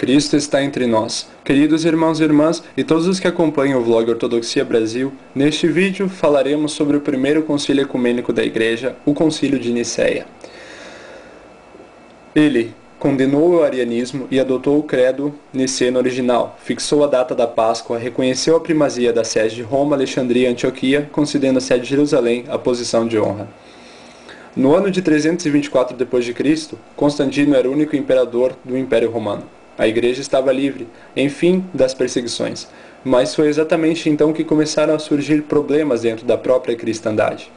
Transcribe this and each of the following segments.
Cristo está entre nós. Queridos irmãos e irmãs e todos os que acompanham o vlog Ortodoxia Brasil, neste vídeo falaremos sobre o primeiro concílio ecumênico da Igreja, o Concílio de Nicéia. Ele condenou o arianismo e adotou o credo niceno original, fixou a data da Páscoa, reconheceu a primazia da sede de Roma, Alexandria e Antioquia, concedendo à sede de Jerusalém a posição de honra. No ano de 324 d.C., Constantino era o único imperador do Império Romano. A Igreja estava livre, enfim, das perseguições, mas foi exatamente então que começaram a surgir problemas dentro da própria cristandade.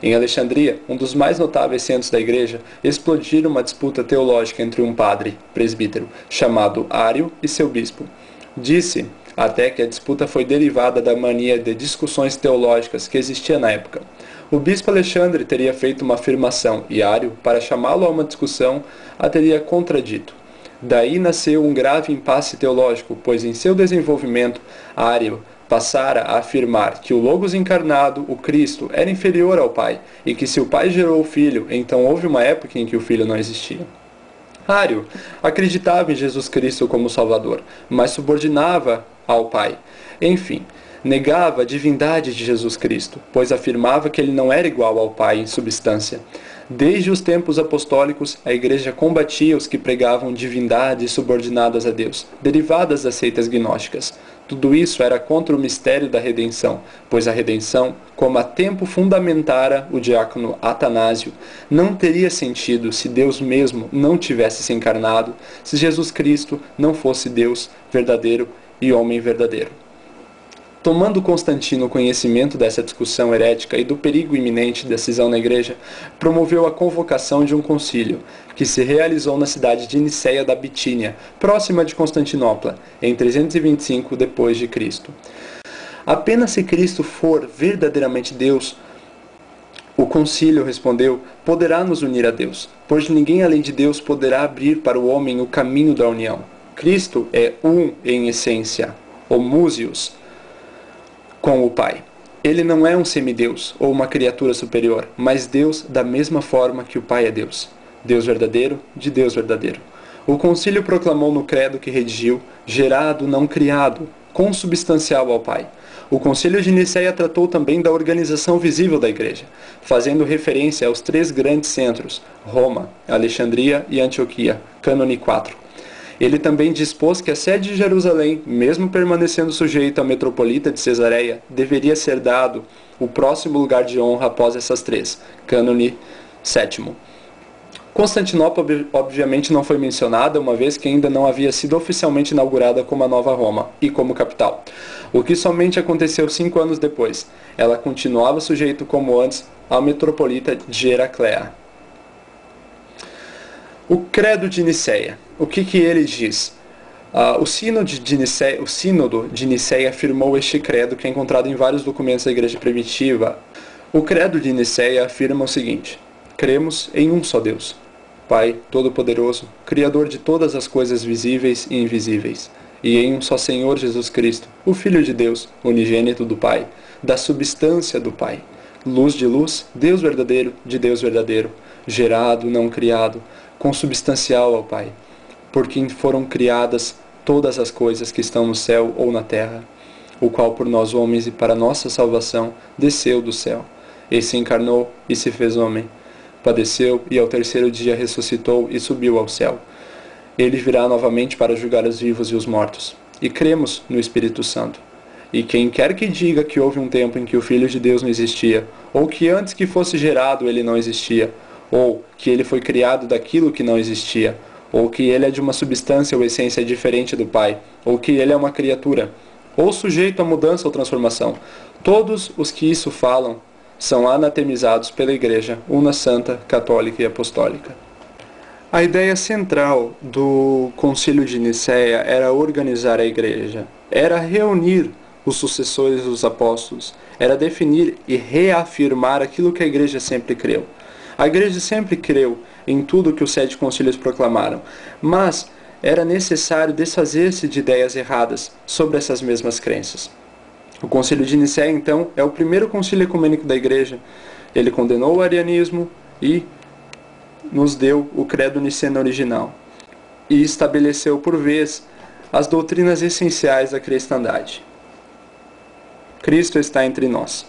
Em Alexandria, um dos mais notáveis centros da Igreja, explodiu uma disputa teológica entre um padre, presbítero, chamado Ário, e seu bispo. Disse até que a disputa foi derivada da mania de discussões teológicas que existia na época. O bispo Alexandre teria feito uma afirmação e Ário, para chamá-lo a uma discussão, a teria contradito. Daí nasceu um grave impasse teológico, pois em seu desenvolvimento, Ário passara a afirmar que o Logos encarnado, o Cristo, era inferior ao Pai, e que se o Pai gerou o Filho, então houve uma época em que o Filho não existia. Ário acreditava em Jesus Cristo como Salvador, mas subordinava ao Pai. Enfim, negava a divindade de Jesus Cristo, pois afirmava que ele não era igual ao Pai em substância. Desde os tempos apostólicos, a Igreja combatia os que pregavam divindades subordinadas a Deus, derivadas das seitas gnósticas. Tudo isso era contra o mistério da redenção, pois a redenção, como há tempo fundamentara o diácono Atanásio, não teria sentido se Deus mesmo não tivesse se encarnado, se Jesus Cristo não fosse Deus verdadeiro e homem verdadeiro. Tomando Constantino conhecimento dessa discussão herética e do perigo iminente da cisão na Igreja, promoveu a convocação de um concílio, que se realizou na cidade de Nicéia da Bitínia, próxima de Constantinopla, em 325 d.C. Apenas se Cristo for verdadeiramente Deus, o concílio respondeu, poderá nos unir a Deus, pois ninguém além de Deus poderá abrir para o homem o caminho da união. Cristo é um em essência, homúsios, com o Pai. Ele não é um semideus ou uma criatura superior, mas Deus da mesma forma que o Pai é Deus. Deus verdadeiro de Deus verdadeiro. O concílio proclamou no credo que redigiu, gerado, não criado, consubstancial ao Pai. O concílio de Nicéia tratou também da organização visível da Igreja, fazendo referência aos três grandes centros, Roma, Alexandria e Antioquia, cânone 4. Ele também dispôs que a sede de Jerusalém, mesmo permanecendo sujeita à metropolita de Cesareia, deveria ser dado o próximo lugar de honra após essas três, cânone 7. Constantinopla obviamente não foi mencionada, uma vez que ainda não havia sido oficialmente inaugurada como a nova Roma e como capital, o que somente aconteceu 5 anos depois. Ela continuava sujeita como antes à metropolita de Heracléa. O Credo de Nicéia. O que ele diz? O Sínodo de Nicéia afirmou este credo, que é encontrado em vários documentos da Igreja Primitiva. O Credo de Nicéia afirma o seguinte: cremos em um só Deus, Pai Todo-Poderoso, Criador de todas as coisas visíveis e invisíveis, e em um só Senhor Jesus Cristo, o Filho de Deus, unigênito do Pai, da substância do Pai, luz de luz, Deus verdadeiro de Deus verdadeiro, gerado, não criado, consubstancial ao Pai, por quem foram criadas todas as coisas que estão no céu ou na terra, o qual por nós homens e para nossa salvação desceu do céu, e se encarnou e se fez homem, padeceu e ao terceiro dia ressuscitou e subiu ao céu. Ele virá novamente para julgar os vivos e os mortos. E cremos no Espírito Santo. E quem quer que diga que houve um tempo em que o Filho de Deus não existia, ou que antes que fosse gerado ele não existia, ou que ele foi criado daquilo que não existia, ou que ele é de uma substância ou essência diferente do Pai, ou que ele é uma criatura, ou sujeito a mudança ou transformação. Todos os que isso falam são anatemizados pela Igreja una, santa, católica e apostólica. A ideia central do Concílio de Nicéia era organizar a Igreja, era reunir os sucessores dos apóstolos, era definir e reafirmar aquilo que a Igreja sempre creu. A Igreja sempre creu em tudo que os 7 concílios proclamaram, mas era necessário desfazer-se de ideias erradas sobre essas mesmas crenças. O Concílio de Nicéia, então, é o primeiro concílio ecumênico da Igreja. Ele condenou o arianismo e nos deu o credo niceno original. E estabeleceu, por vez, As doutrinas essenciais da cristandade. Cristo está entre nós.